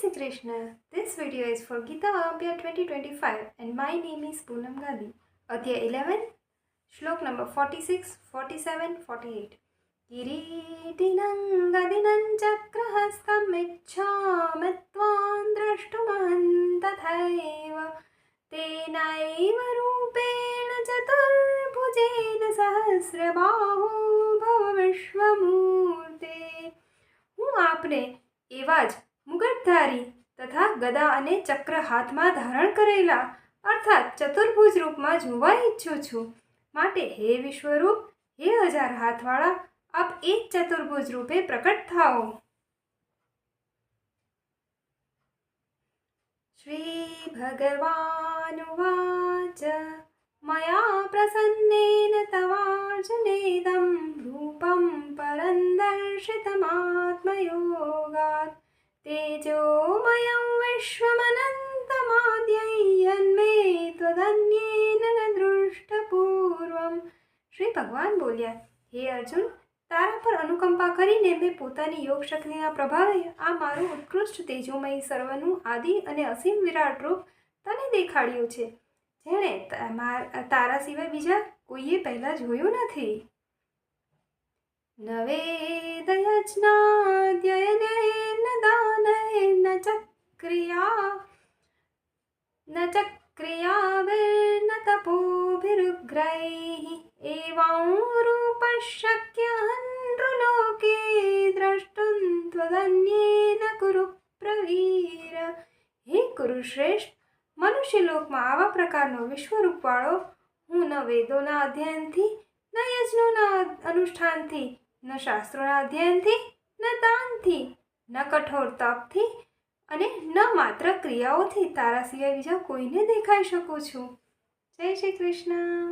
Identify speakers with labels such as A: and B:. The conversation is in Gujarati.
A: Shri Krishna. This video is for Gita Abhya 2025 and my name is Poonam Gandhi. Adhyay 11, Shlok number 46, 47, 48. Kireetinam gadinam chakrahastam ichchami tvam drashtuman tathaiva tenaiva rupena chaturbhujena sahasrabahu bhava vishwamurte. હું આપને એવા જ મુગટધારી તથા ગદા અને ચક્ર હાથમાં ધારણ કરેલા અર્થાત ચતુર્ભુજ રૂપમાં જોવા ઈચ્છું છું. માટે હે વિશ્વરૂપ, હે હજાર હાથવાળા, આપ એ જ ચતુર્ભુજ રૂપે પ્રકટ થાઓ. શ્રી ભગવાનુવાચ મયા પ્રસન્નેન તવાર્જુનેદં રૂપં પરં દર્શિતમાત્મયોગાत् તેજોમયં વિશ્વમનંતમાદ્યં યન્મે ત્વદન્યેન ન દૃષ્ટપૂર્વમ. શ્રી ભગવાન બોલ્યા, હે અર્જુન, તારા પર અનુકંપા કરીને મેં પોતાની યોગ શક્તિના પ્રભાવે આ મારું ઉત્કૃષ્ટ તેજોમય સર્વનું આદિ અને અસીમ વિરાટ રૂપ તને દેખાડ્યું છે, જેણે તારા સિવાય બીજા કોઈએ પહેલાં જોયું નથી. ન વેદયજ્ઞાદ્યયનેન દાનૈર્ન ચક્રિયાભિર્ન તપોભિરુગ્રૈઃ એવં રૂપશક્યઃ નૃલોકે દ્રષ્ટું ત્વદન્યેન કુરુ પ્રવીર. હે કુરુશ્રેષ્ઠ, મનુષ્યલોકમાં આવા પ્રકારનો વિશ્વરૂપવાળો હું ન વેદોના અધ્યયનથી, ન યજ્ઞોના અનુષ્ઠાનથી, ન શાસ્ત્રોના અધ્યયનથી, ન દાનથી, ન કઠોર તપથી અને ન માત્ર ક્રિયાઓથી તારા સિવાય બીજા કોઈને દેખાઈ શકું છું. જય શ્રી કૃષ્ણ.